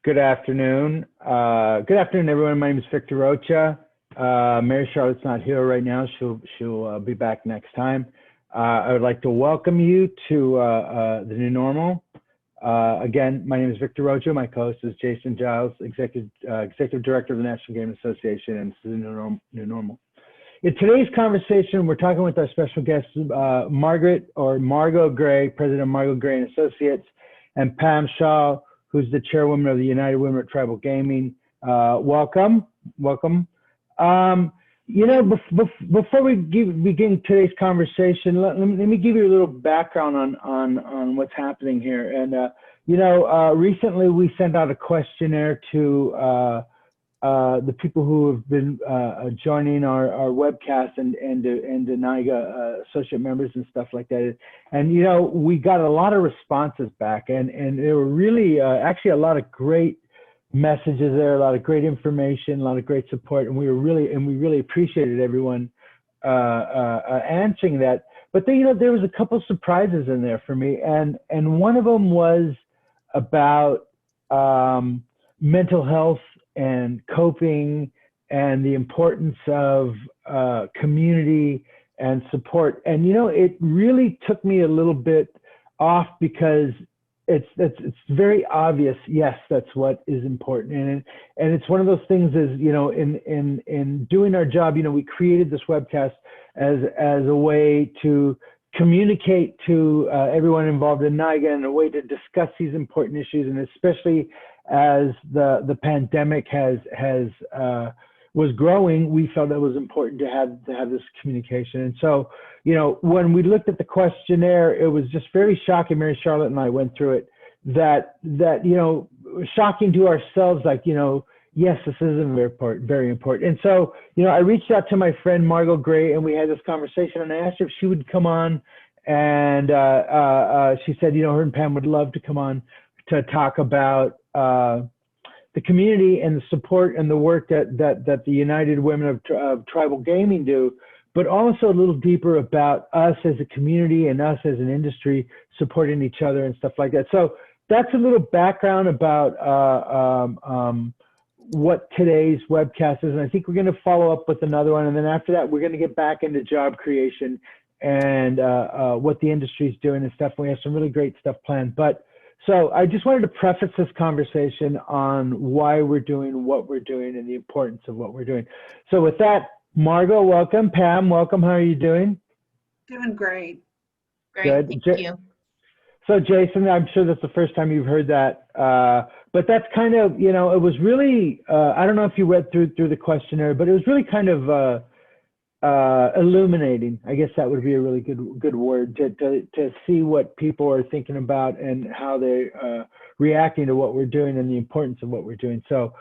Good afternoon. Good afternoon, everyone. My name is Victor Rocha. Mary Charlotte's not here right now. She'll be back next time. I would like to welcome you to the new normal. Again, my name is Victor Rocha. My co-host is Jason Giles, Executive Director of the National Game Association, and this is the new normal. In today's conversation, we're talking with our special guests, Margaret or Margo Gray, President of Margo Gray and Associates, and Pam Shaw, who's the chairwoman of the United Women of Tribal Gaming. Welcome. Before we begin today's conversation, let me give you a little background on what's happening here. And recently we sent out a questionnaire to the people who have been joining our webcast and the NIGA associate members and stuff like that. And, we got a lot of responses back and there were really actually a lot of great messages there, a lot of great information, a lot of great support. And we really appreciated everyone answering that. But then, there was a couple surprises in there for me. And one of them was about mental health and coping and the importance of community and support. And, it really took me a little bit off because it's very obvious. Yes, that's what is important. And it's one of those things is, in doing our job, we created this webcast as a way to communicate to everyone involved in NIGA and a way to discuss these important issues, and especially as the pandemic was growing, we felt it was important to have this communication. And so, when we looked at the questionnaire, it was just very shocking. Mary Charlotte and I went through it. That shocking to ourselves. Like, yes, this is very important. And so, I reached out to my friend Margo Gray, and we had this conversation. And I asked her if she would come on, and she said, her and Pam would love to come on to talk about the community and the support and the work that the United Women of Tribal Gaming do, but also a little deeper about us as a community and us as an industry supporting each other and stuff like that. So that's a little background about what today's webcast is. And I think we're going to follow up with another one. And then after that, we're going to get back into job creation and what the industry is doing and stuff. We have some really great stuff planned. So I just wanted to preface this conversation on why we're doing what we're doing and the importance of what we're doing. So with that, Margo, welcome. Pam, welcome. How are you doing? Doing great. Great, thank you. So Jason, I'm sure that's the first time you've heard that, but that's kind of, it was really, I don't know if you read through the questionnaire, but it was really kind of illuminating. I guess that would be a really good word to see what people are thinking about and how they're reacting to what we're doing and the importance of what we're doing. So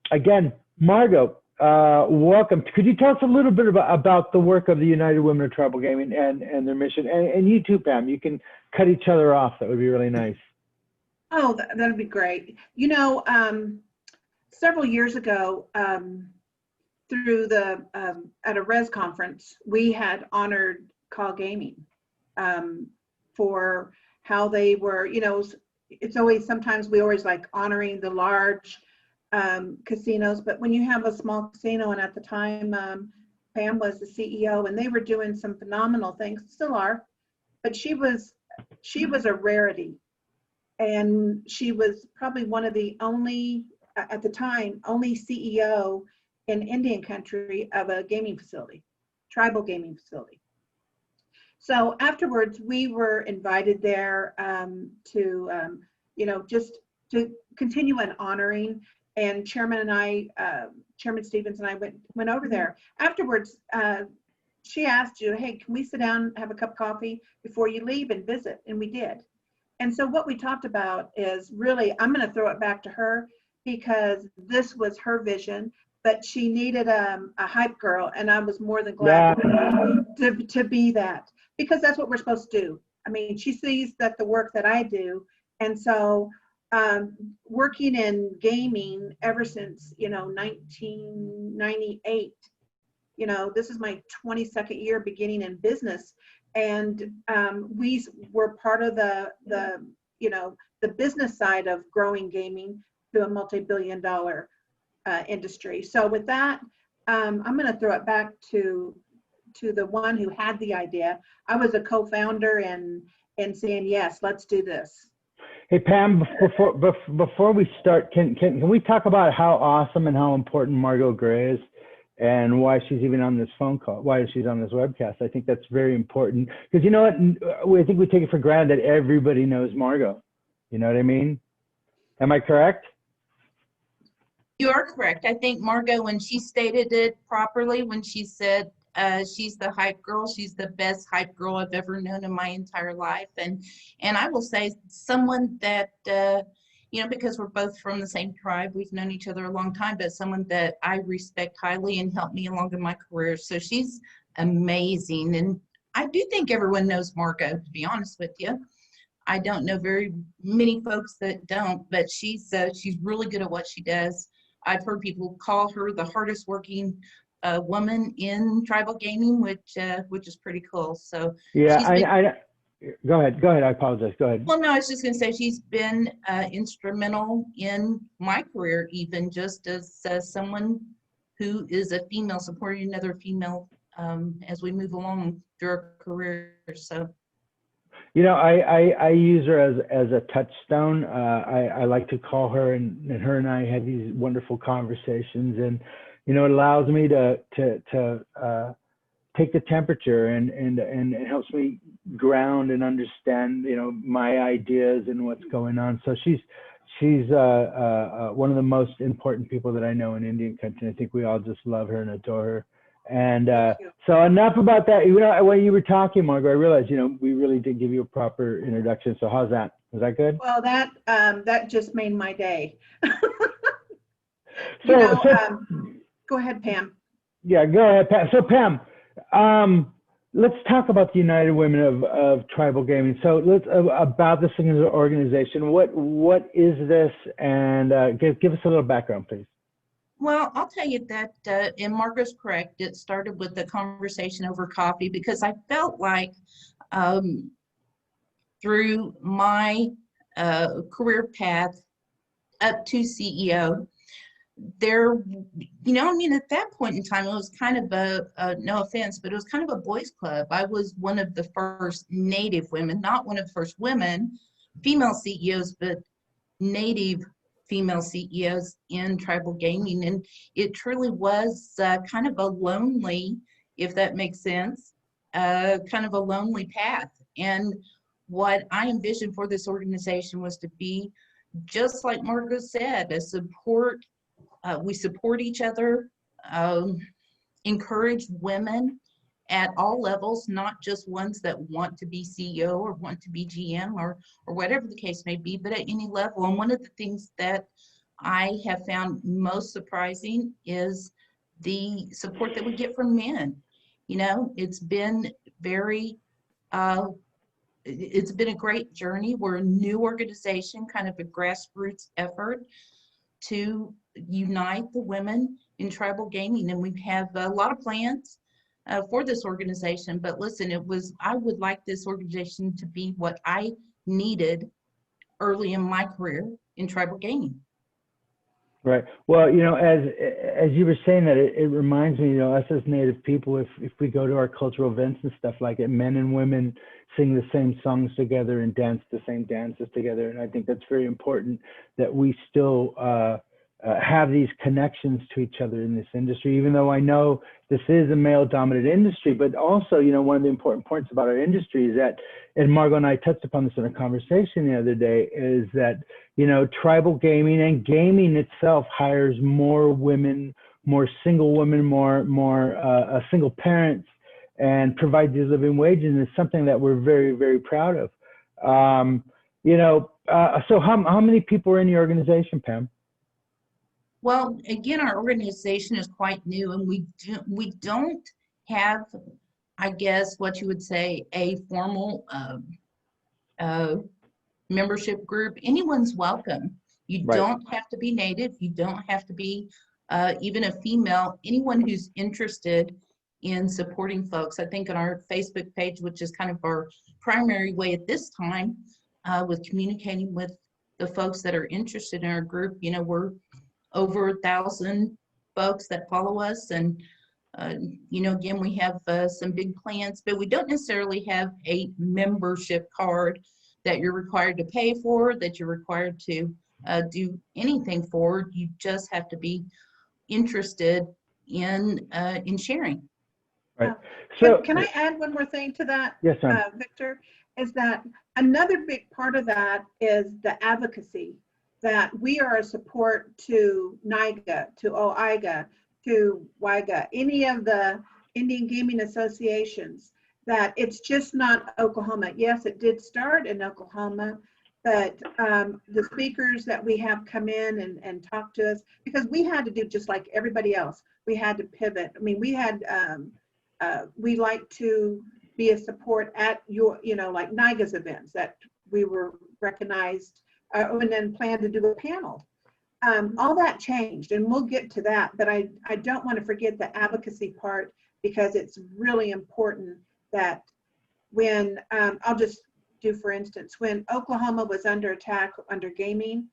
again, Margo, welcome. Could you tell us a little bit about the work of the United Women of Tribal Gaming and their mission? And you too, Pam, you can cut each other off. That would be really nice. Oh, that'd be great. Several years ago, through at a res conference, we had honored Call Gaming for how they were, it's always, sometimes we always like honoring the large casinos, but when you have a small casino, and at the time Pam was the CEO, and they were doing some phenomenal things, still are, but she was a rarity, and she was probably one of the only, at the time, only CEO in Indian country of a gaming facility, tribal gaming facility. So afterwards, we were invited there to, just to continue in honoring. And Chairman Stevens and I went over there. Afterwards, she asked you, hey, can we sit down and have a cup of coffee before you leave and visit? And we did. And so what we talked about is really, I'm going to throw it back to her because this was her vision, but she needed a hype girl, and I was more than glad to be that, because that's what we're supposed to do. I mean, she sees that the work that I do, and so working in gaming ever since 1998. This is my 22nd year beginning in business, and we were part of the the business side of growing gaming to a multi-billion-dollar industry. So with that, I'm going to throw it back to the one who had the idea. I was a co-founder and saying, yes, let's do this. Hey Pam, before we start, can we talk about how awesome and how important Margo Gray is, and why she's even on this phone call, why she's on this webcast? I think that's very important, because you know what, I think we take it for granted that everybody knows Margo. You know what I mean? Am I correct? You are correct. I think Margo, when she stated it properly, when she said she's the hype girl, she's the best hype girl I've ever known in my entire life. And I will say, someone that, you know, because we're both from the same tribe, we've known each other a long time, but someone that I respect highly and helped me along in my career. So she's amazing. And I do think everyone knows Margo, to be honest with you. I don't know very many folks that don't, but she's really good at what she does. I've heard people call her the hardest working woman in tribal gaming, which is pretty cool. So yeah, go ahead. I apologize. Go ahead. Well, no, I was just going to say she's been instrumental in my career, even just as someone who is a female supporting another female as we move along through our careers. So. You know, I use her as a touchstone. I like to call her, and her and I had these wonderful conversations, and you know, it allows me to take the temperature, and it helps me ground and understand, you know, my ideas and what's going on. So she's one of the most important people that I know in Indian country. I think we all just love her and adore her. And so enough about that. You know, when you were talking, Margo, I realized, you know, we really did give you a proper introduction. So how's that? Was that good? Well, that just made my day. Go ahead, Pam. Yeah, go ahead, Pam. So Pam, let's talk about the United Women of Tribal Gaming. So let's about this organization. What is this? And give us a little background, please. Well, I'll tell you that, and Margo's correct, it started with the conversation over coffee, because I felt like through my career path up to CEO, there, you know, I mean, at that point in time, it was kind of no offense, but it was kind of a boys' club. I was one of the first Native women, not one of the first women, female CEOs, but Native female CEOs in tribal gaming. And it truly was kind of a lonely, if that makes sense, kind of a lonely path. And what I envisioned for this organization was to be, just like Margo said, a support. We support each other, encourage women at all levels, not just ones that want to be CEO or want to be GM or whatever the case may be, but at any level. And one of the things that I have found most surprising is the support that we get from men. You know, it's been it's been a great journey. We're a new organization, kind of a grassroots effort to unite the women in tribal gaming. And we have a lot of plans for this organization, but listen, I would like this organization to be what I needed early in my career in tribal gaming. Right. Well, you know, as you were saying that, it reminds me, you know, us as Native people, if we go to our cultural events and stuff like it, men and women sing the same songs together and dance the same dances together. And I think that's very important, that we still have these connections to each other in this industry, even though I know this is a male-dominated industry. But also, you know, one of the important points about our industry is that, and Margo and I touched upon this in a conversation the other day, is that, you know, tribal gaming and gaming itself hires more women, more single women, more single parents, and provides these living wages. And it's something that we're very, very proud of. You know, so how many people are in your organization, Pam? Well, again, our organization is quite new, and we don't have, I guess, what you would say, a formal membership group. Anyone's welcome. You Right. don't have to be Native. You don't have to be even a female. Anyone who's interested in supporting folks. I think on our Facebook page, which is kind of our primary way at this time with communicating with the folks that are interested in our group. You know, we're over 1,000 folks that follow us, and you know, again, we have some big plans, but we don't necessarily have a membership card that you're required to pay for, that you're required to do anything for. You just have to be interested in sharing. Right. Can I add one more thing to that? Yes, ma'am. Victor, is that another big part of that is the advocacy, that we are a support to NIGA, to OIGA, to WIGA, any of the Indian Gaming Associations, that it's just not Oklahoma. Yes, it did start in Oklahoma, but the speakers that we have come in and talk to us, because we had to do just like everybody else. We had to pivot. I mean, we had, we like to be a support at your, you know, like NIGA's events that we were recognized and then planned to do a panel. All that changed, and we'll get to that, but I don't want to forget the advocacy part, because it's really important that when, I'll just do, for instance, when Oklahoma was under attack under gaming,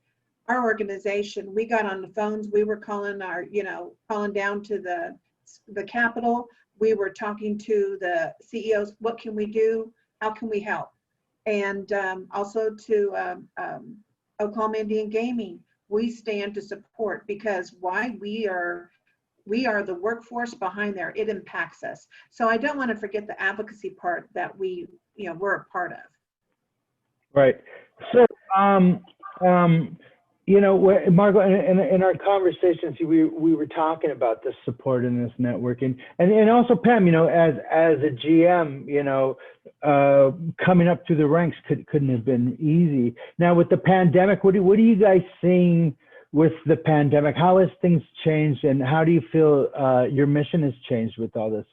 our organization, we got on the phones, we were calling our, you know, calling down to the Capitol, we were talking to the CEOs, what can we do, how can we help? And also to Oklahoma Indian Gaming, we stand to support, because why? We are the workforce behind there. It impacts us. So I don't want to forget the advocacy part that we, you know, we're a part of. Right. So, you know, Margo, in our conversations, we were talking about this support in this networking, and also Pam, you know, as a GM, you know, coming up through the ranks couldn't have been easy. Now with the pandemic, what are you guys seeing with the pandemic? How has things changed, and how do you feel your mission has changed with all this?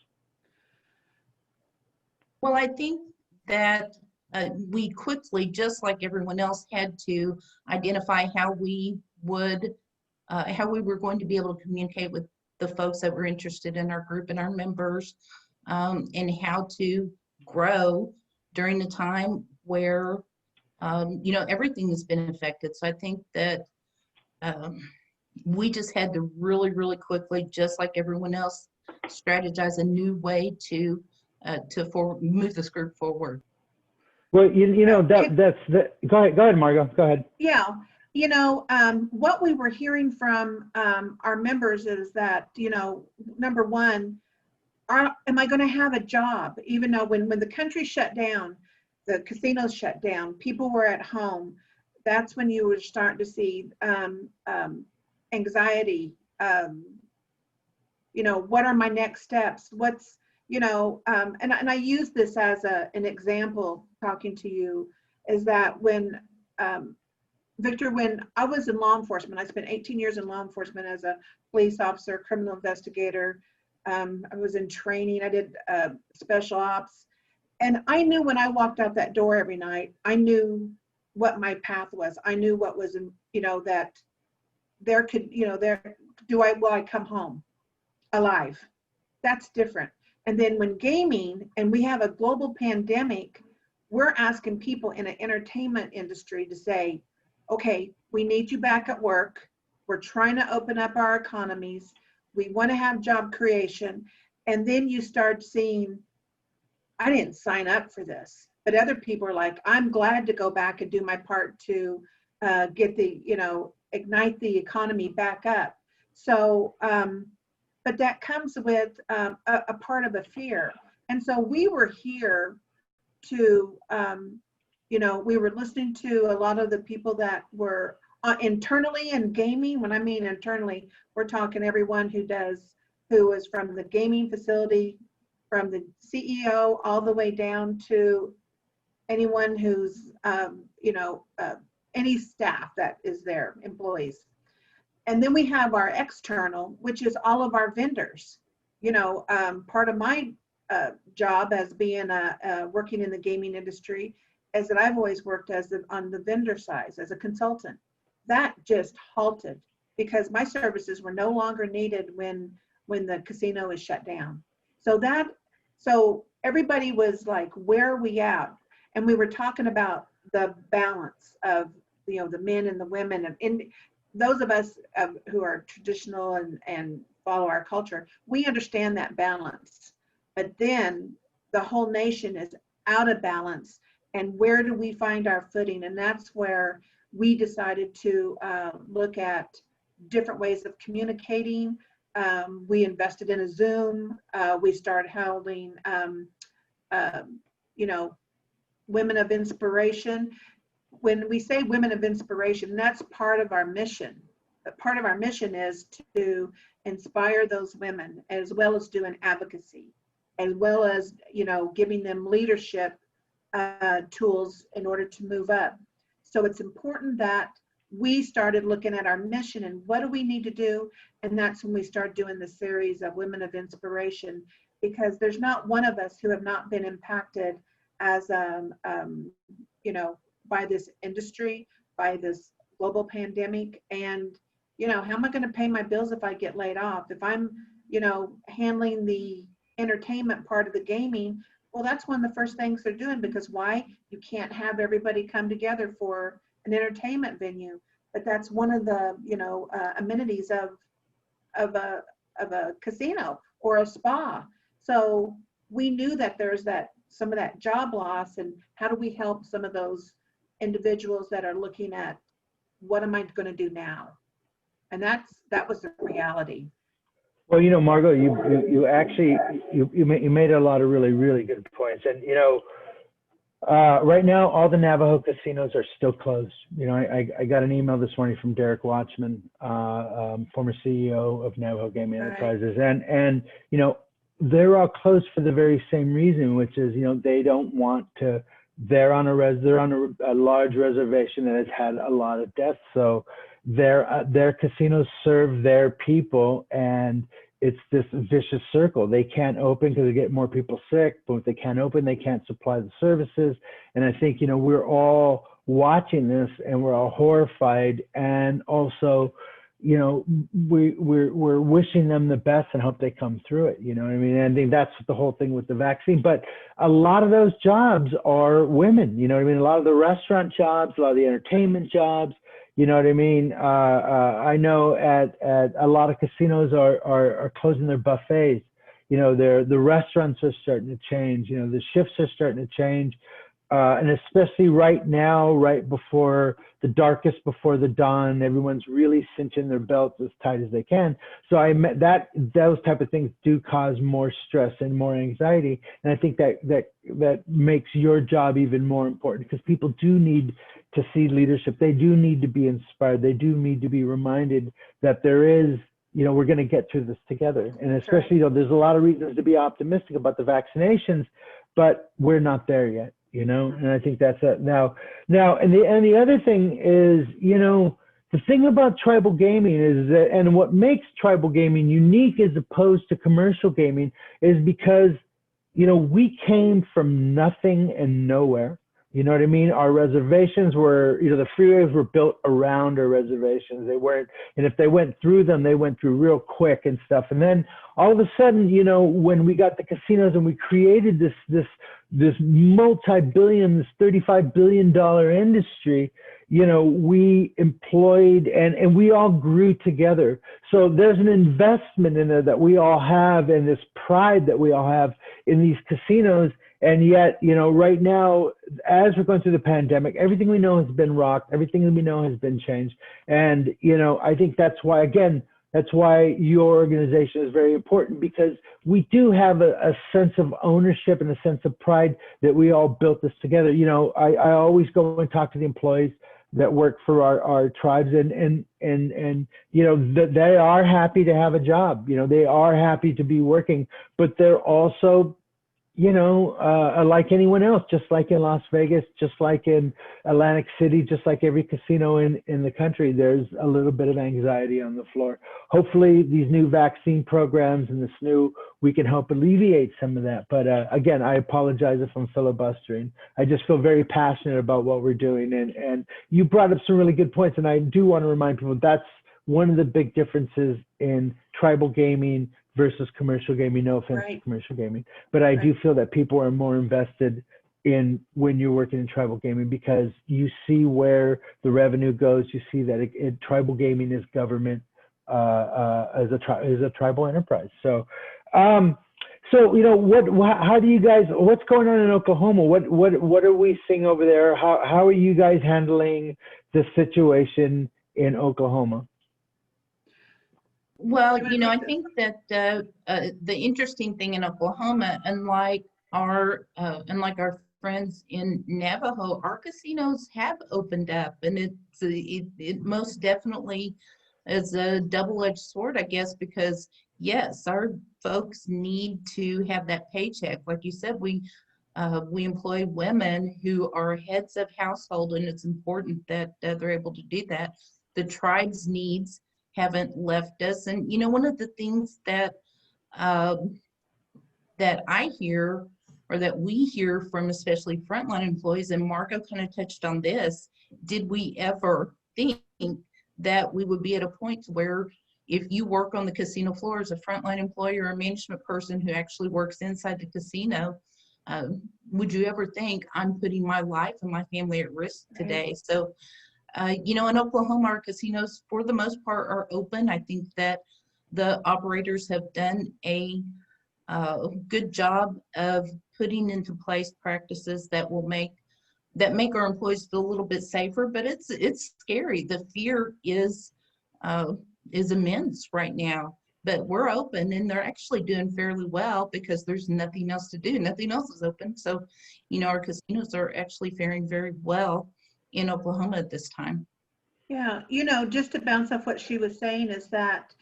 Well, I think that we quickly, just like everyone else, had to identify how we were going to be able to communicate with the folks that were interested in our group and our members, and how to grow during the time where, you know, everything has been affected. So I think that we just had to really, really quickly, just like everyone else, strategize a new way to move this group forward. Well, you know, go ahead, Margo, go ahead. Yeah, you know, what we were hearing from our members is that, you know, number one, am I going to have a job? Even though when the country shut down, the casinos shut down, people were at home, that's when you were starting to see anxiety. You know, what are my next steps? What's, you know, and I use this as an example talking to you, is that when, Victor, when I was in law enforcement, I spent 18 years in law enforcement as a police officer, criminal investigator. I was in training, I did special ops. And I knew when I walked out that door every night, I knew what my path was. I knew what was, you know, that there could, you know, will I come home alive? That's different. And then when gaming, and we have a global pandemic, we're asking people in an entertainment industry to say, okay, we need you back at work. We're trying to open up our economies. We want to have job creation. And then you start seeing, I didn't sign up for this, but other people are like, I'm glad to go back and do my part to get the, you know, ignite the economy back up. So, but that comes with a part of a fear. And so we were here to, you know, we were listening to a lot of the people that were internally in gaming. When I mean internally, we're talking everyone who is from the gaming facility, from the CEO all the way down to anyone who's, you know, any staff that is there, employees. And then we have our external, which is all of our vendors. You know, part of my job as being working in the gaming industry is that I've always worked on the vendor side as a consultant. That just halted because my services were no longer needed when the casino is shut down. So everybody was like, where are we at? And we were talking about the balance of the men and the women, and those of us who are traditional and follow our culture, we understand that balance. But then the whole nation is out of balance, and where do we find our footing? And that's where we decided to look at different ways of communicating. We invested in a Zoom. We started holding, women of inspiration. When we say women of inspiration, that's part of our mission. But part of our mission is to inspire those women, as well as doing advocacy, as well as, giving them leadership tools in order to move up. So it's important that we started looking at our mission and what do we need to do. And that's when we started doing the series of Women of Inspiration, because there's not one of us who have not been impacted as, by this industry, by this global pandemic. And, how am I going to pay my bills if I get laid off? If I'm, handling the entertainment part of the gaming, well, that's one of the first things they're doing, because why? You can't have everybody come together for an entertainment venue. But that's one of the, amenities of a casino or a spa. So we knew that there's some of that job loss, and how do we help some of those individuals that are looking at, what am I going to do now? And that was the reality. Well, Margo, you actually made a lot of really, really good points. And, right now, all the Navajo casinos are still closed. I got an email this morning from Derek Watchman, former CEO of Navajo Gaming Enterprises. And they're all closed for the very same reason, which is, they don't want to, they're on a large reservation that has had a lot of deaths. So their casinos serve their people, and it's this vicious circle. They can't open because they get more people sick, but if they can't open, they can't supply the services. And I think, we're all watching this and we're all horrified. And also, we're wishing them the best and hope they come through it. You know what I mean? And I think that's the whole thing with the vaccine. But a lot of those jobs are women. You know what I mean? A lot of the restaurant jobs, a lot of the entertainment jobs. You know what I mean? I know at a lot of casinos are closing their buffets. The restaurants are starting to change. The shifts are starting to change. And especially right now, right before the darkest before the dawn, everyone's really cinching their belts as tight as they can. So those type of things do cause more stress and more anxiety. And I think that makes your job even more important, because people do need to see leadership. They do need to be inspired. They do need to be reminded that there is, we're going to get through this together. And especially, there's a lot of reasons to be optimistic about the vaccinations, but we're not there yet. And I think that's it. Now, and the other thing is, the thing about tribal gaming is that, and what makes tribal gaming unique as opposed to commercial gaming, is because, we came from nothing and nowhere. You know what I mean? Our reservations were, the freeways were built around our reservations. They weren't, and if they went through them, they went through real quick and stuff. And then all of a sudden, when we got the casinos and we created this multi-billion, this $35 billion industry, we employed and we all grew together. So there's an investment in there that we all have, and this pride that we all have in these casinos. And yet, right now, as we're going through the pandemic, everything we know has been rocked. Everything that we know has been changed. And, I think that's why your organization is very important, because we do have a sense of ownership and a sense of pride that we all built this together. I always go and talk to the employees that work for our tribes, and they are happy to have a job. They are happy to be working, but they're also, like anyone else, just like in Las Vegas, just like in Atlantic City, just like every casino in the country, there's a little bit of anxiety on the floor. Hopefully these new vaccine programs and we can help alleviate some of that. But again, I apologize if I'm filibustering. I just feel very passionate about what we're doing. And you brought up some really good points. And I do want to remind people that's one of the big differences in tribal gaming versus commercial gaming. No offense to commercial gaming, but I do feel that people are more invested in when you're working in tribal gaming, because you see where the revenue goes. You see that tribal gaming is government as a tribal enterprise. So, so how do you guys? What's going on in Oklahoma? What are we seeing over there? How are you guys handling the situation in Oklahoma? Well, I think that the interesting thing in Oklahoma, unlike our friends in Navajo, our casinos have opened up, and it most definitely is a double-edged sword, I guess, because yes, our folks need to have that paycheck. Like you said, we employ women who are heads of household, and it's important that they're able to do that. The tribe's needs haven't left us, and one of the things that that I hear, or that we hear from especially frontline employees, and Margo kind of touched on this, did we ever think that we would be at a point where if you work on the casino floor as a frontline employee or a management person who actually works inside the casino, would you ever think I'm putting my life and my family at risk today? So, in Oklahoma, our casinos, for the most part, are open. I think that the operators have done a good job of putting into place practices that make our employees feel a little bit safer. But it's scary. The fear is immense right now. But we're open, and they're actually doing fairly well because there's nothing else to do. Nothing else is open. So, our casinos are actually faring very well in Oklahoma at this time. Yeah, just to bounce off what she was saying is that,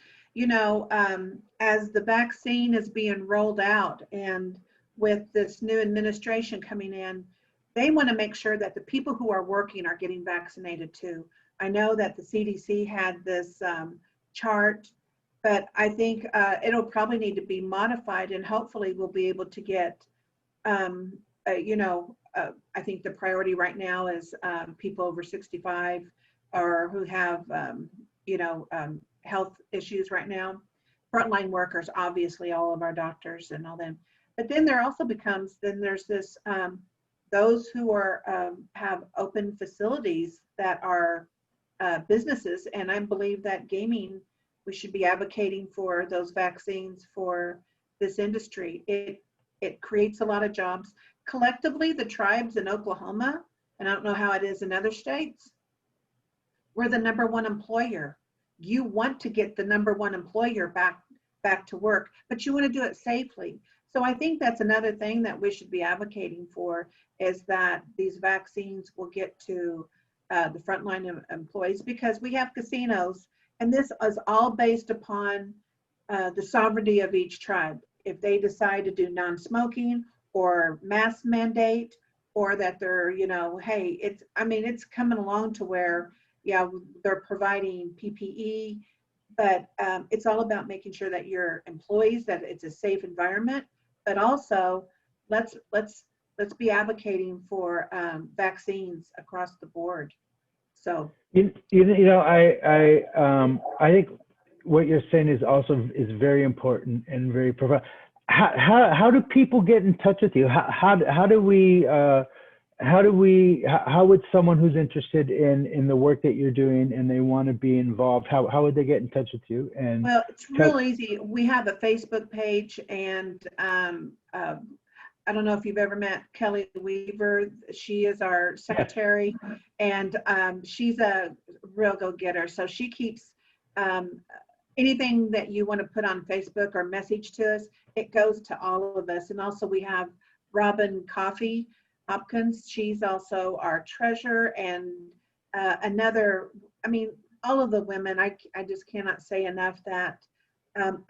as the vaccine is being rolled out and with this new administration coming in, they want to make sure that the people who are working are getting vaccinated too. I know that the CDC had this chart, but I think it'll probably need to be modified, and hopefully we'll be able to get, I think the priority right now is people over 65 or who have, health issues right now. Frontline workers, obviously, all of our doctors and all them. But then there also there's this, those who are have open facilities that are businesses, and I believe that gaming, we should be advocating for those vaccines for this industry. It creates a lot of jobs. Collectively, the tribes in Oklahoma, and I don't know how it is in other states, we're the #1 employer. You want to get the #1 employer back to work, but you want to do it safely. So I think that's another thing that we should be advocating for, is that these vaccines will get to the frontline employees, because we have casinos, and this is all based upon the sovereignty of each tribe. If they decide to do non-smoking or mask mandate, or that they're, hey, it's coming along to where, yeah, they're providing PPE, but it's all about making sure that your employees, that it's a safe environment, but also let's be advocating for vaccines across the board. So I think what you're saying is very important and very profound. How do people get in touch with you? How would someone who's interested in the work that you're doing and they want to be involved, how would they get in touch with you? And well, it's real easy. We have a Facebook page, and I don't know if you've ever met Kelly Weaver. She is our secretary, and she's a real go-getter. So she keeps anything that you want to put on Facebook or message to us, it goes to all of us. And also we have Robin Coffey Hopkins. She's also our treasurer, and all of the women, I just cannot say enough that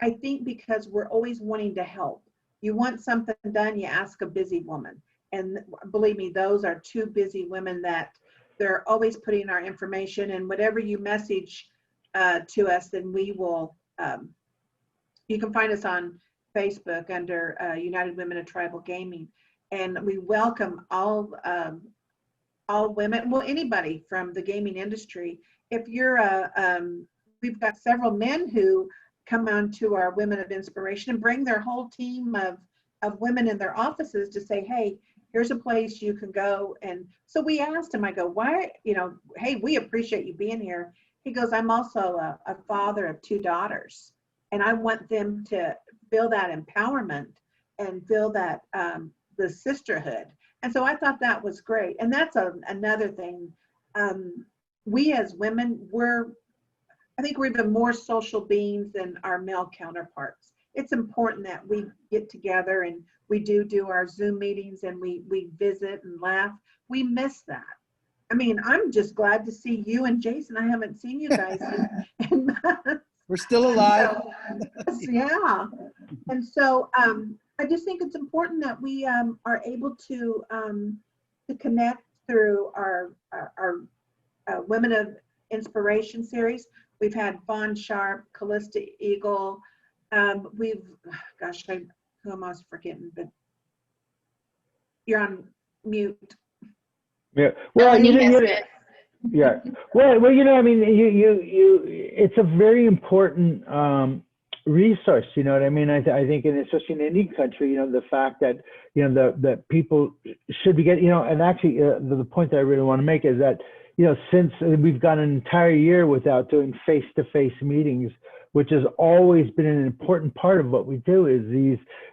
I think because we're always wanting to help. You want something done, you ask a busy woman. And believe me, those are two busy women that they're always putting our information, and whatever you message to us, then we will, you can find us on Facebook under United Women of Tribal Gaming. And we welcome all women, well, anybody from the gaming industry. If you're we've got several men who come on to our Women of Inspiration and bring their whole team of women in their offices to say, hey, here's a place you can go. And so we asked him, I go, why, hey, we appreciate you being here. He goes, I'm also a father of 2 daughters, and I want them to feel that empowerment and feel that the sisterhood. And so I thought that was great. And that's another thing. We as women, I think we're even more social beings than our male counterparts. It's important that we get together and we do our Zoom meetings and we visit and laugh. We miss that. I mean, I'm just glad to see you and Jason. I haven't seen you guys in months. We're still alive. Yeah. And so I just think it's important that we are able to connect through our Women of Inspiration series. We've had Fawn Sharp, Callista Eagle. Who am I forgetting? But you're on mute. Yeah. Well, Yeah. Well, I mean, it's a very important resource. You know what I mean? I think, and especially in any country, the fact that that people should be getting, and actually, the point that I really want to make is that since we've gone an entire year without doing face-to-face meetings, which has always been an important part of what we do, is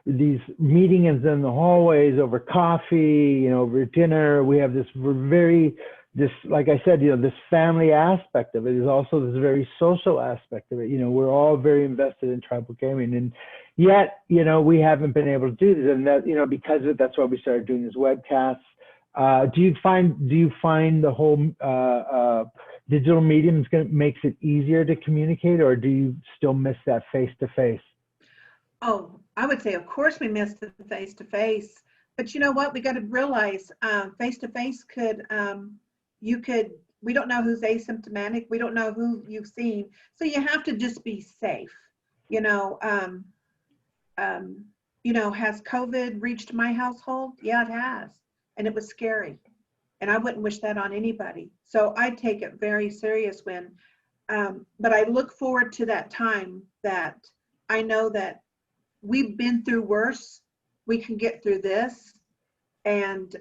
these meetings in the hallways over coffee, over dinner. We have this like I said, this family aspect of it is also this very social aspect of it. We're all very invested in tribal gaming, and yet, we haven't been able to do this. And that, because of it, that's why we started doing these webcasts. Do you find the whole digital medium makes it easier to communicate, or do you still miss that face-to-face? Oh, I would say, of course, we miss the face-to-face. But you know what? We got to realize face-to-face we don't know who's asymptomatic. We don't know who you've seen. So you have to just be safe. Has COVID reached my household? Yeah, it has. And it was scary. And I wouldn't wish that on anybody. So I take it very serious but I look forward to that time that I know that we've been through worse. We can get through this, and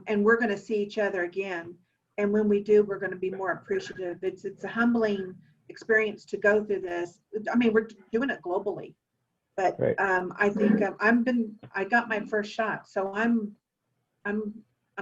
we're going to see each other again. And when we do, we're going to be more appreciative. It's a humbling experience to go through this. I mean, we're doing it globally, but right. I think I got my first shot, so I'm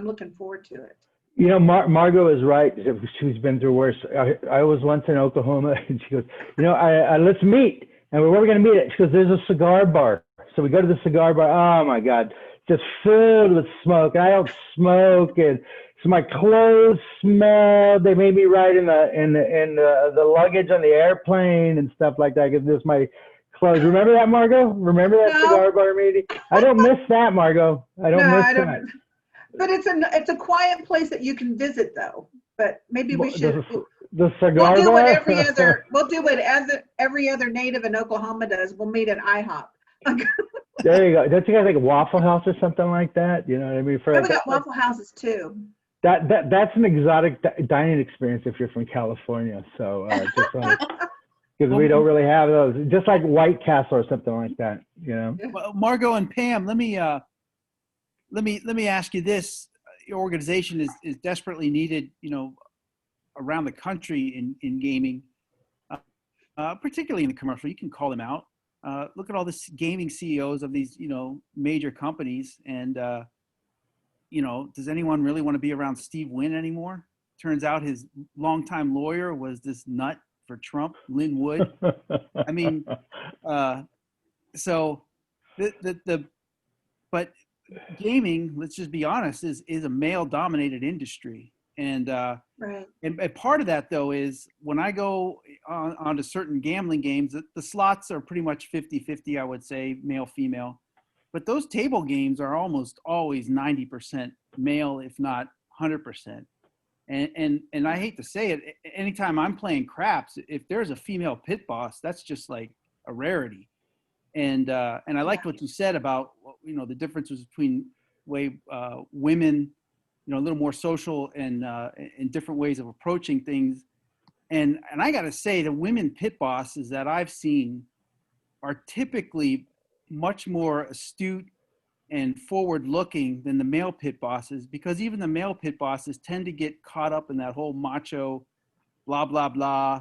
looking forward to it. Margo is right. She's been through worse. I was once in Oklahoma, and she goes, let's meet. And where are we going to meet at? She goes, there's a cigar bar. So we go to the cigar bar. Oh my God, just filled with smoke. And I don't smoke, and so my clothes smelled. They made me ride in the luggage on the airplane and stuff like that. Because this my clothes. Remember that, Margo? Remember that cigar bar meeting? I don't miss that, Margo. I don't miss that. But it's a quiet place that you can visit, though. But maybe we should. The cigar we'll do bar? We'll do it as every other native in Oklahoma does. We'll meet at IHOP. There you go. Don't you guys like a Waffle House or something like that? You know what I mean? We got Waffle Houses too. That's an exotic dining experience if you're from California. So just because we don't really have those, just like White Castle or something like that. Well, Margo and Pam, let me ask you this: your organization is desperately needed, around the country in gaming, particularly in the commercial. You can call them out. Look at all the gaming CEOs of these, major companies, and does anyone really want to be around Steve Wynn anymore? Turns out his longtime lawyer was this nut for Trump, Lynn Wood. I mean, so but gaming, let's just be honest, is a male-dominated industry. And right. And part of that, though, is when I go onto certain gambling games, the slots are pretty much 50-50, I would say, male, female. But those table games are almost always 90% male, if not 100%. And I hate to say it, anytime I'm playing craps, if there's a female pit boss, that's just like a rarity. And I liked what you said about, the differences between way women, a little more social and different ways of approaching things. And I got to say, the women pit bosses that I've seen are typically much more astute and forward looking than the male pit bosses, because even the male pit bosses tend to get caught up in that whole macho, blah, blah, blah,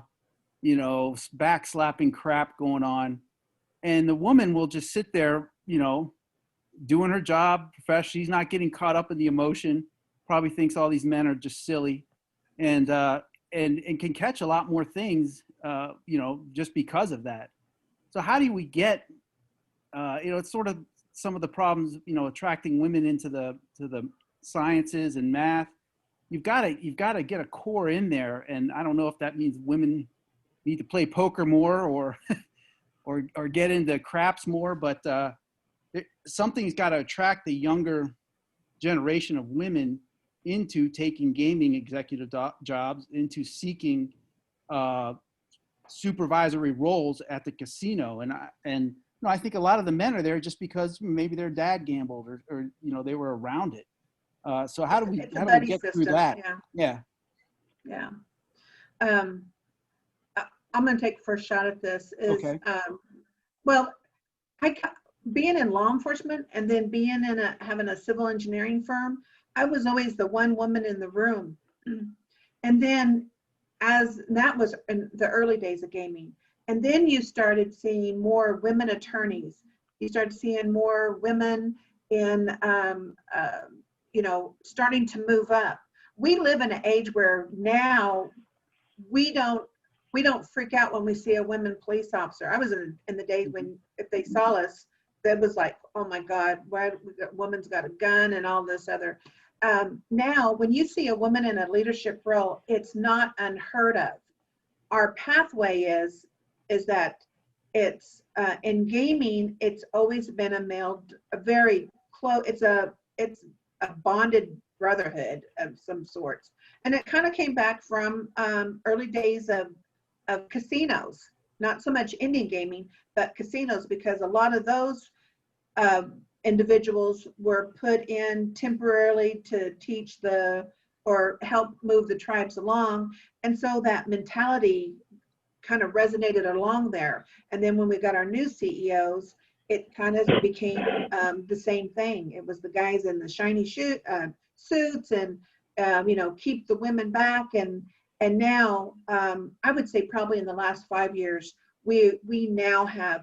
you know, backslapping crap going on. And the woman will just sit there, you know, doing her job professionally. She's not getting caught up in the emotion, probably thinks all these men are just silly, and can catch a lot more things, you know, just because of that. So how do we get, you know, it's sort of some of the problems, you know, attracting women into the sciences and math. You've got to get a core in there, and I don't know if that means women need to play poker more or or get into craps more, but something's got to attract the younger generation of women into taking gaming executive jobs, into seeking supervisory roles at the casino. And you know, I think a lot of the men are there just because maybe their dad gambled or you know, they were around it. So how do we get through that? Yeah. I'm going to take first shot at this. Okay. Well, being in law enforcement and then being in having a civil engineering firm, I was always the one woman in the room. And then that was in the early days of gaming. And then you started seeing more women attorneys. You started seeing more women in, you know, starting to move up. We live in an age where now we don't freak out when we see a woman police officer. I was in the days when if they saw us, that was like, oh my God, why woman's got a gun and all this other. Now, when you see a woman in a leadership role, it's not unheard of. Our pathway is that it's in gaming. It's always been a very close. It's a bonded brotherhood of some sorts, and it kind of came back from early days of casinos. Not so much Indian gaming, but casinos, because a lot of those individuals were put in temporarily to teach or help move the tribes along. And so that mentality kind of resonated along there. And then when we got our new CEOs, it kind of became the same thing. It was the guys in the shiny suits and, you know, keep the women back. And now, I would say probably in the last 5 years, we now have,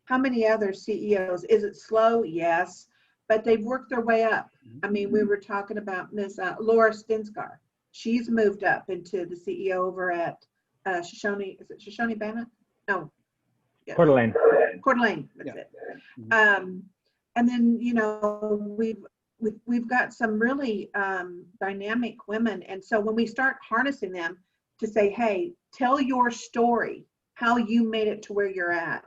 how many other CEOs? Is it slow? Yes, but they've worked their way up. I mean, we were talking about Miss Laura Stinskar. She's moved up into the CEO over at Shoshone. Is it Shoshone Bannock? No. Yeah. Coeur d'Alene. Coeur d'Alene. That's it. And then, you know, we've got some really dynamic women, and so when we start harnessing them to say, hey, tell your story, how you made it to where you're at.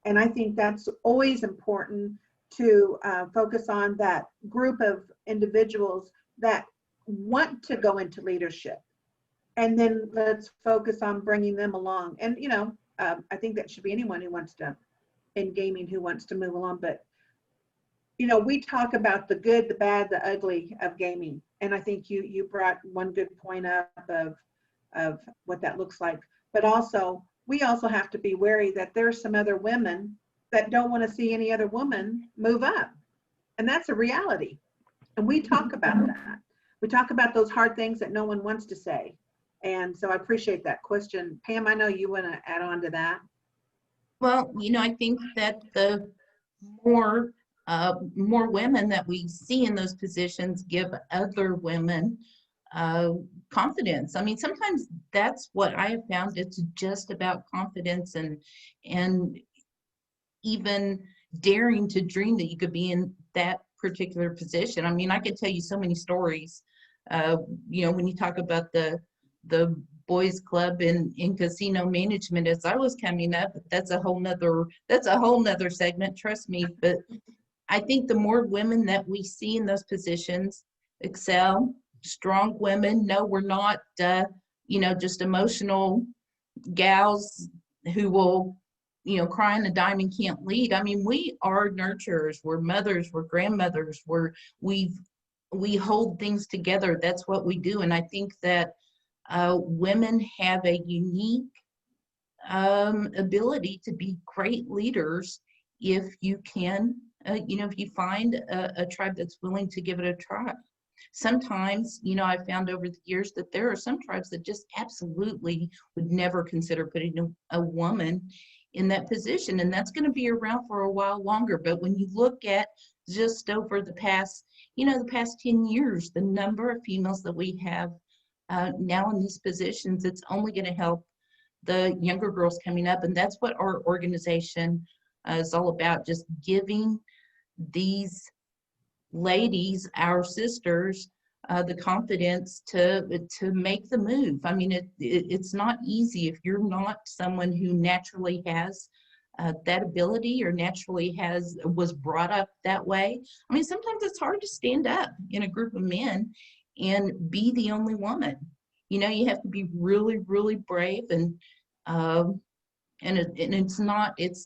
And I think that's always important to focus on that group of individuals that want to go into leadership. And then let's focus on bringing them along. And, you know, I think that should be anyone who wants to, in gaming, who wants to move along. But, you know, we talk about the good, the bad, the ugly of gaming. And I think you brought one good point up of what that looks like. But also, we also have to be wary that there's some other women that don't want to see any other woman move up. And that's a reality. And we talk about that. We talk about those hard things that no one wants to say. And so I appreciate that question. Pam, I know you want to add on to that. Well, you know, I think that the more women that we see in those positions give other women confidence. I mean, sometimes that's what I have found. It's just about confidence and even daring to dream that you could be in that particular position. I mean, I could tell you so many stories. You know, when you talk about the boys club in casino management as I was coming up, that's a whole nother segment, trust me. But I think the more women that we see in those positions excel, strong women. No, we're not, you know, just emotional gals who will, you know, cry on a dime and can't lead. I mean, we are nurturers. We're mothers. We're grandmothers. We hold things together. That's what we do. And I think that women have a unique ability to be great leaders if you can if you find a tribe that's willing to give it a try. Sometimes, I've found over the years that there are some tribes that just absolutely would never consider putting a woman in that position, and that's going to be around for a while longer. But when you look at just over the past, the past 10 years, the number of females that we have now in these positions, it's only going to help the younger girls coming up. And that's what our organization is all about, just giving these ladies, our sisters, the confidence to make the move. I mean, it's not easy if you're not someone who naturally has that ability or naturally was brought up that way. I mean, sometimes it's hard to stand up in a group of men and be the only woman. You have to be really, really brave, and it's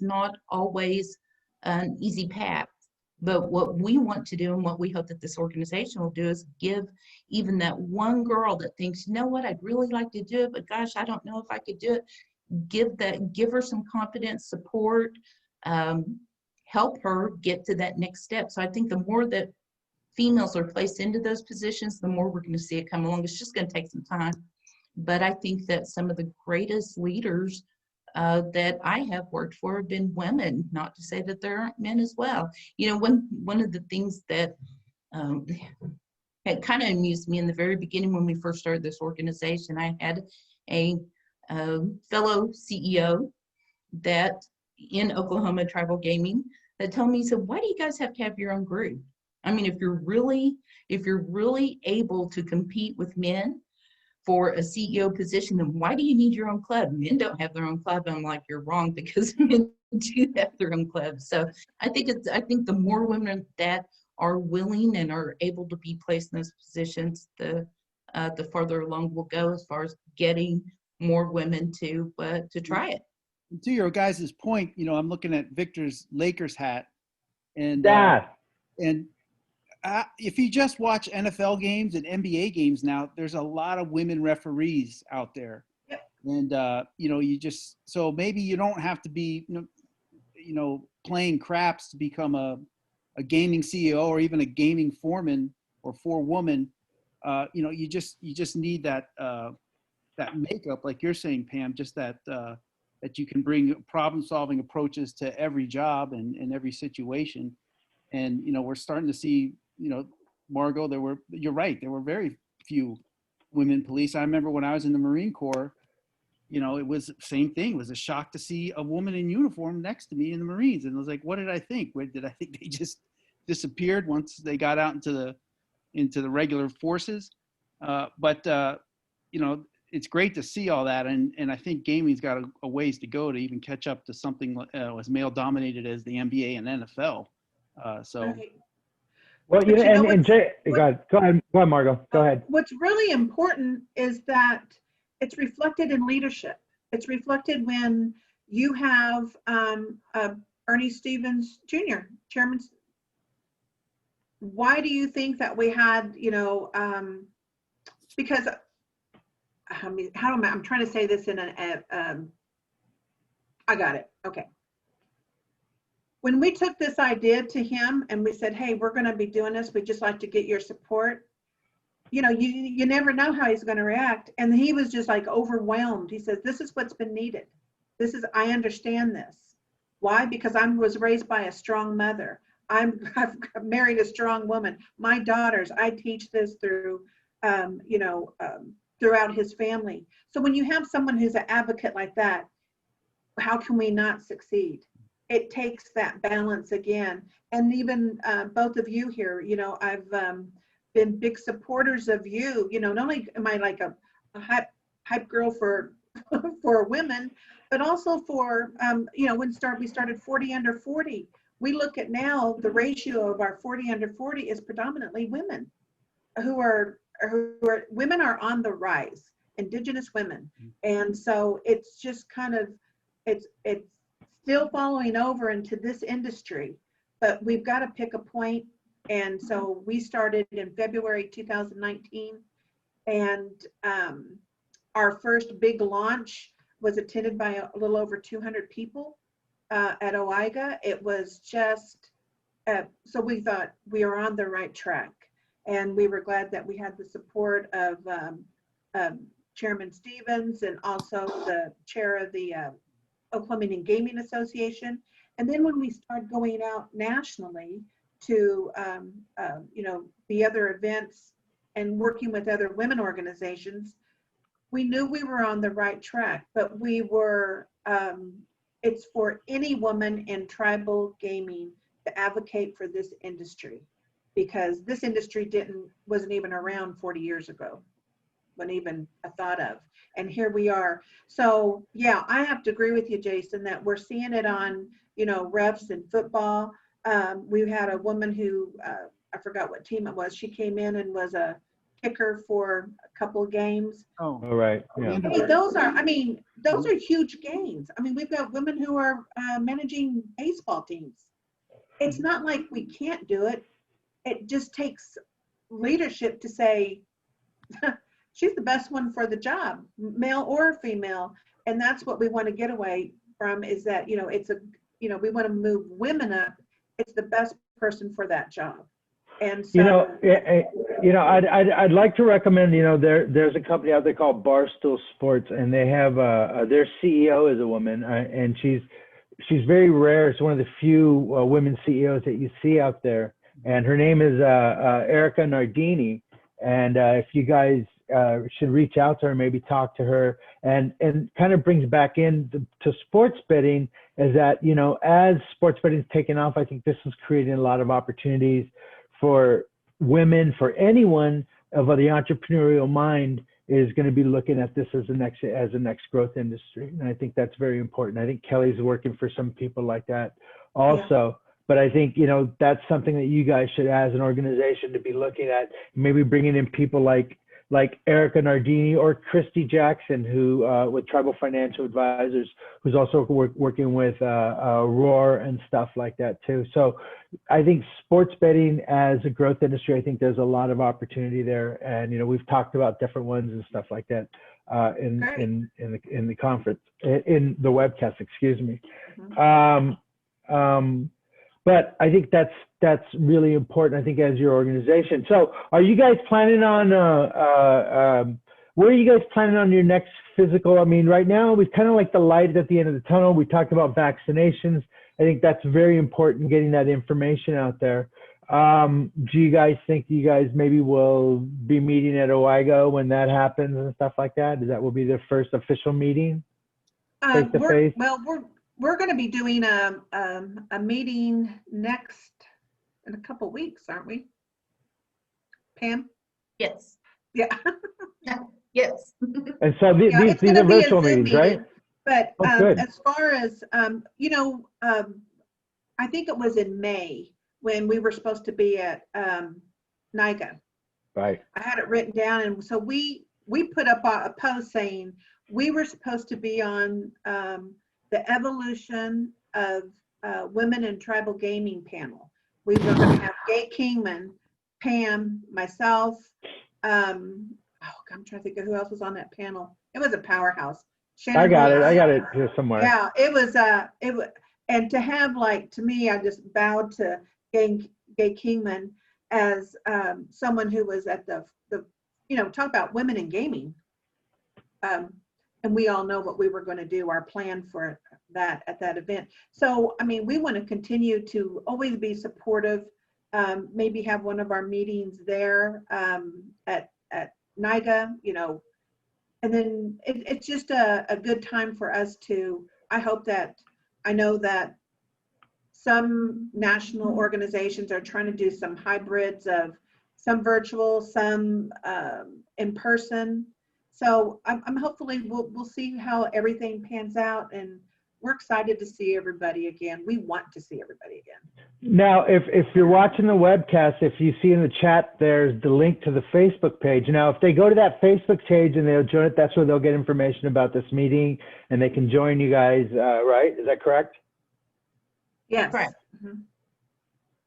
not always an easy path. But what we want to do, and what we hope that this organization will do, is give even that one girl that thinks, you know what, I'd really like to do it, but gosh, I don't know if I could do it. Give her some confidence, support, help her get to that next step. So I think the more that females are placed into those positions, the more we're going to see it come along. It's just going to take some time. But I think that some of the greatest leaders that I have worked for have been women, not to say that there aren't men as well. One of the things that had kind of amused me in the very beginning when we first started this organization, I had a fellow CEO that in Oklahoma Tribal Gaming that told me, he said, why do you guys have to have your own group? I mean, if you're really able to compete with men for a CEO position, then why do you need your own club? Men don't have their own club. I'm like, you're wrong, because men do have their own club. So I think the more women that are willing and are able to be placed in those positions, the farther along we'll go as far as getting more women to try it. To your guys' point, I'm looking at Victor's Lakers hat, and if you just watch NFL games and NBA games now, there's a lot of women referees out there. Yep. And so maybe you don't have to be playing craps to become a gaming CEO or even a gaming foreman or forewoman. You just need that makeup, like you're saying, Pam, just that you can bring problem-solving approaches to every job and every situation. And we're starting to see, Margo, you're right, there were very few women police. I remember when I was in the Marine Corps, it was the same thing. It was a shock to see a woman in uniform next to me in the Marines. And I was like, what did I think? Did I think they just disappeared once they got out into the regular forces? But it's great to see all that. And I think gaming's got a ways to go to even catch up to something as male dominated as the NBA and NFL. Right. Well, and Jay, go ahead, Margo. Go ahead. What's really important is that it's reflected in leadership. It's reflected when you have Ernie Stevens Jr., Chairman. Why do you think that we had, because I'm trying to say this in I got it. Okay. When we took this idea to him and we said, hey, we're going to be doing this, we'd just like to get your support. You never know how he's going to react. And he was just like overwhelmed. He says, this is what's been needed. I understand this. Why? Because I was raised by a strong mother. I've married a strong woman. My daughters, I teach this through, throughout his family. So when you have someone who's an advocate like that, how can we not succeed? It takes that balance again. And even both of you here, I've been big supporters of you. Not only am I like a hype girl for women, but also for, we started 40 under 40. We look at now the ratio of our 40 under 40 is predominantly women women are on the rise, Indigenous women. And so it's just kind of, it's still following over into this industry, but we've got to pick a point. And so we started in February 2019, and our first big launch was attended by a little over 200 people at OIGA. It was just so we thought we are on the right track, and we were glad that we had the support of Chairman Stevens and also the chair of the Oklahoma Indian Gaming Association. And then when we started going out nationally to, the other events and working with other women organizations, we knew we were on the right track, but we were, it's for any woman in tribal gaming to advocate for this industry, because this industry wasn't even around 40 years ago, wasn't even a thought of. And here we are. So yeah, I have to agree with you, Jason, that we're seeing it on, refs and football. We had a woman who, I forgot what team it was. She came in and was a kicker for a couple of games. Oh, All right. Yeah. Hey, those are huge gains. I mean, we've got women who are managing baseball teams. It's not like we can't do it. It just takes leadership to say, she's the best one for the job, male or female. And that's what we want to get away from, is that, we want to move women up. It's the best person for that job. And so, I'd like to recommend, there's a company out there called Barstool Sports, and they have their CEO is a woman, and she's very rare. It's one of the few women CEOs that you see out there, and her name is Erica Nardini. And if you guys should reach out to her, maybe talk to her, and kind of brings back in to sports betting, is that, as sports betting is taking off, I think this is creating a lot of opportunities for women, for anyone of the entrepreneurial mind is going to be looking at this as a next growth industry. And I think that's very important. I think Kelly's working for some people like that also. Yeah. But I think, that's something that you guys should, as an organization, to be looking at, maybe bringing in people like Erica Nardini or Christy Jackson, who with Tribal Financial Advisors, who's also working with Roar and stuff like that too. So I think sports betting as a growth industry, I think there's a lot of opportunity there. And, we've talked about different ones and stuff like that in the conference, in the webcast, excuse me. Mm-hmm. But I think that's really important, I think, as your organization. So are you guys planning on, where are you guys planning on your next physical? I mean, right now, we've kind of like the light at the end of the tunnel. We talked about vaccinations. I think that's very important, getting that information out there. Do you guys think you guys maybe will be meeting at OIGO when that happens and stuff like that? That will be the first official meeting face to face? We're going to be doing a meeting next in a couple weeks, aren't we, Pam? Yes. Yeah. Yes. And so these are virtual meetings, right? But as far as, I think it was in May when we were supposed to be at NIGA. Right. I had it written down, and so we put up a post saying we were supposed to be on the evolution of women in tribal gaming panel. We were going to have Gay Kingman, Pam, myself. I'm trying to think of who else was on that panel. It was a powerhouse. Shannon I got it here somewhere. Yeah, it was, and to have, to me, I just bowed to Gay Kingman as someone who was at the talk about women in gaming. And we all know what we were going to do, our plan for that at that event. So, I mean, we want to continue to always be supportive, maybe have one of our meetings there at NIGA, and then it's just a good time for us to, I know that some national organizations are trying to do some hybrids of some virtual, some in person. So I'm hopefully we'll see how everything pans out, and we're excited to see everybody again. We want to see everybody again. Now, if you're watching the webcast, if you see in the chat, there's the link to the Facebook page. Now, if they go to that Facebook page and they'll join it, that's where they'll get information about this meeting, and they can join you guys, right? Is that correct? Yes. Correct. Mm-hmm.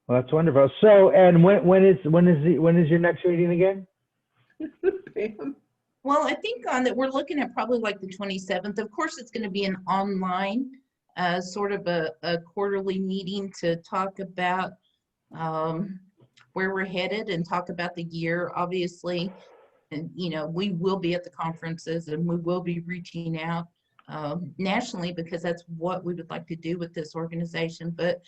Well, that's wonderful. So, and when is your next meeting again? Well, I think on that we're looking at probably like the 27th. Of course, it's going to be an online sort of a quarterly meeting to talk about where we're headed and talk about the year, obviously. And, we will be at the conferences and we will be reaching out nationally, because that's what we would like to do with this organization. But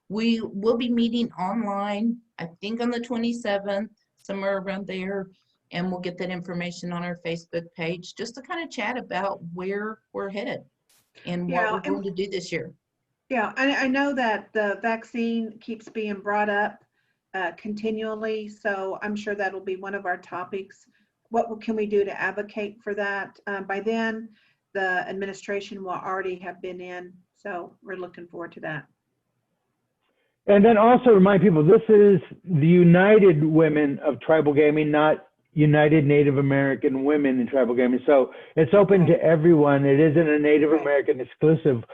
we will be meeting online, I think on the 27th, somewhere around there. And we'll get that information on our Facebook page just to kind of chat about where we're headed and what Yeah, we're going to do this year. Yeah, I know that the vaccine keeps being brought up continually, so I'm sure that'll be one of our topics. What can we do to advocate for that? By then, the administration will already have been in, so we're looking forward to that. And then also remind people, this is the United Women of Tribal Gaming, not United Native American Women in Tribal Gaming. So it's open to everyone. It isn't a Native American exclusive.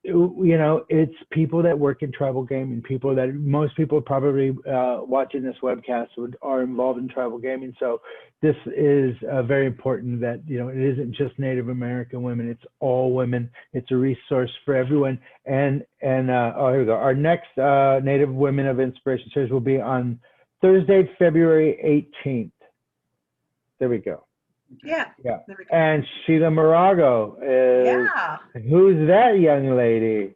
It's people that work in tribal gaming, most people probably watching this webcast are involved in tribal gaming. So this is very important that, it isn't just Native American women, it's all women. It's a resource for everyone. And oh, here we go. Our next Native Women of Inspiration series will be on Thursday, February 18th. There we go. Yeah. Yeah. There we go. And Sheila Margo is, Yeah. who's that young lady?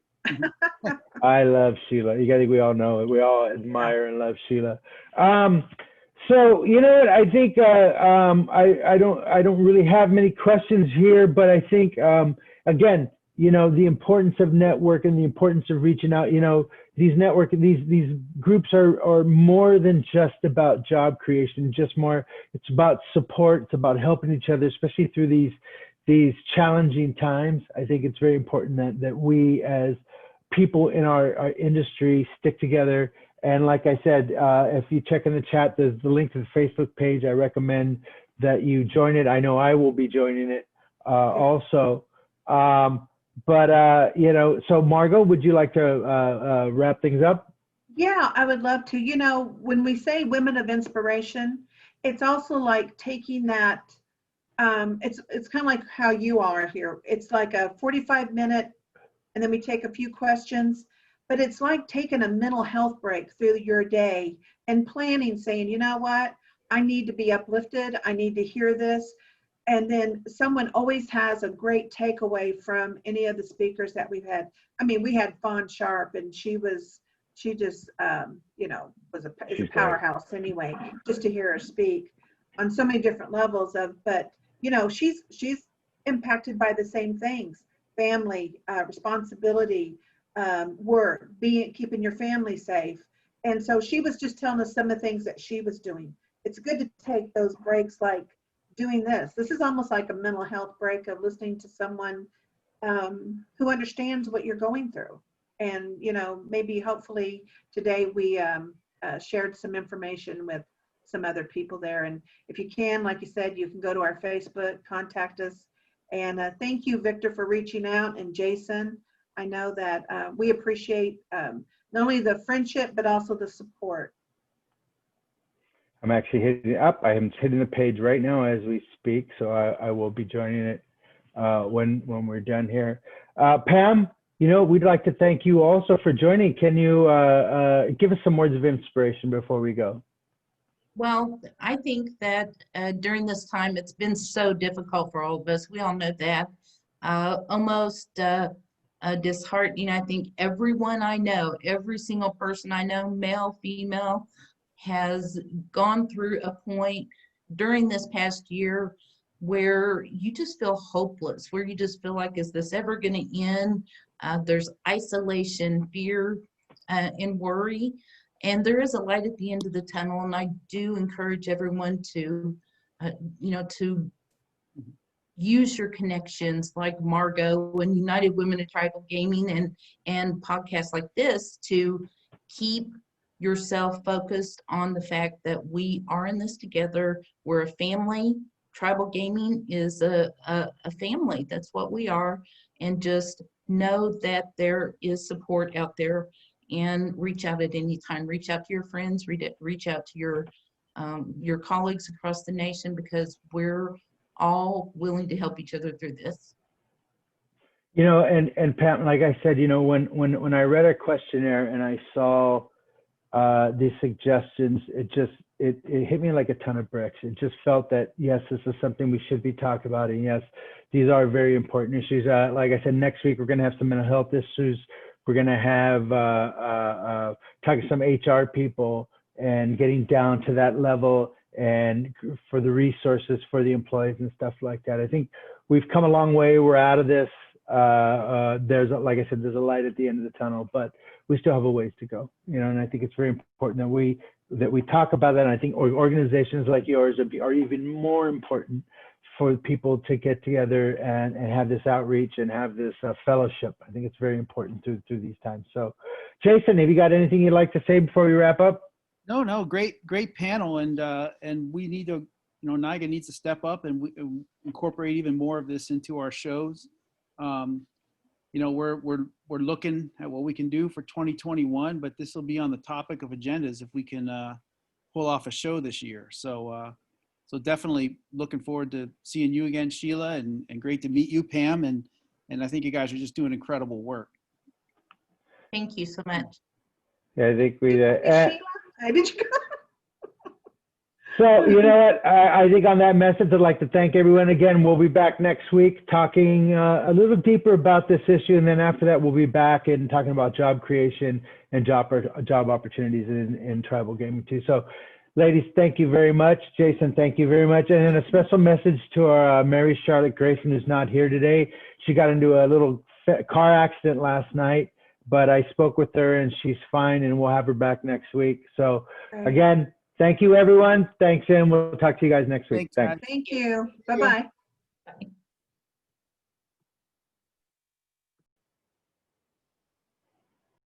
I love Sheila. I think we all know it. We all admire and love Sheila. So you know what? I think I don't really have many questions here, but I think again, the importance of networking, the importance of reaching out. These groups are more than just about job creation. It's about support. It's about helping each other, especially through these challenging times. I think it's very important that we as people in our industry stick together. And like I said, if you check in the chat, there's the link to the Facebook page. I recommend that you join it. I know I will be joining it also. So Margo, would you like to wrap things up? Yeah, I would love to. When we say women of inspiration, it's also like taking that, it's kind of like how you are here. It's like a 45-minute, and then we take a few questions, but it's like taking a mental health break through your day and planning, saying, you know what, I need to be uplifted. I need to hear this. And then someone always has a great takeaway from any of the speakers that we've had. I mean, we had Fawn Sharp, and she just, is a powerhouse anyway, just to hear her speak on so many different levels but she's impacted by the same things: family, responsibility, work, keeping your family safe. And so she was just telling us some of the things that she was doing. It's good to take those breaks, like doing this. This is almost like a mental health break of listening to someone who understands what you're going through. And, maybe hopefully today we shared some information with some other people there. And if you can, like you said, you can go to our Facebook, contact us. And thank you, Victor, for reaching out, and Jason. I know that we appreciate not only the friendship, but also the support. I'm actually hitting up. I am hitting the page right now as we speak, so I will be joining it when we're done here. Pam, we'd like to thank you also for joining. Can you give us some words of inspiration before we go? Well, I think that during this time, it's been so difficult for all of us. We all know that. Almost disheartening. I think everyone I know, every single person I know, male, female, has gone through a point during this past year where you just feel hopeless, where you just feel like, is this ever going to end? There's isolation, fear, and worry. And there is a light at the end of the tunnel. And I do encourage everyone to, to use your connections like Margo and United Women of Tribal Gaming and podcasts like this to keep yourself focused on the fact that we are in this together. We're a family. Tribal gaming is a family. That's what we are. And just know that there is support out there, and reach out at any time. Reach out to your friends, reach out to your colleagues across the nation, because we're all willing to help each other through this. And Pat, like I said, when I read our questionnaire and I saw these suggestions, it hit me like a ton of bricks. It just felt that, yes, this is something we should be talking about. And yes, these are very important issues. Like I said, next week, we're going to have some mental health issues. We're going to have talking to some HR people and getting down to that level and for the resources for the employees and stuff like that. I think we've come a long way. We're out of this. Like I said, there's a light at the end of the tunnel, but we still have a ways to go, and I think it's very important that we talk about that. And I think organizations like yours are even more important for people to get together and have this outreach and have this fellowship. I think it's very important through these times. So, Jason, have you got anything you'd like to say before we wrap up? No, great panel, and we need to, NIGA needs to step up and incorporate even more of this into our shows. We're looking at what we can do for 2021, but this will be on the topic of agendas if we can pull off a show this year. So definitely looking forward to seeing you again, Sheila, and great to meet you, Pam, and I think you guys are just doing incredible work. Thank you so much. Yeah, I think we. Sheila, did you? So, you know what? I think on that message, I'd like to thank everyone again. We'll be back next week talking a little deeper about this issue. And then after that, we'll be back and talking about job creation and job opportunities in tribal gaming too. So, ladies, thank you very much. Jason, thank you very much. And then a special message to our Mary Charlotte Grayson, who's not here today. She got into a little car accident last night, but I spoke with her and she's fine, and we'll have her back next week. So again, thank you, everyone. Thanks, and we'll talk to you guys next week. Thanks. Thank you. Bye-bye.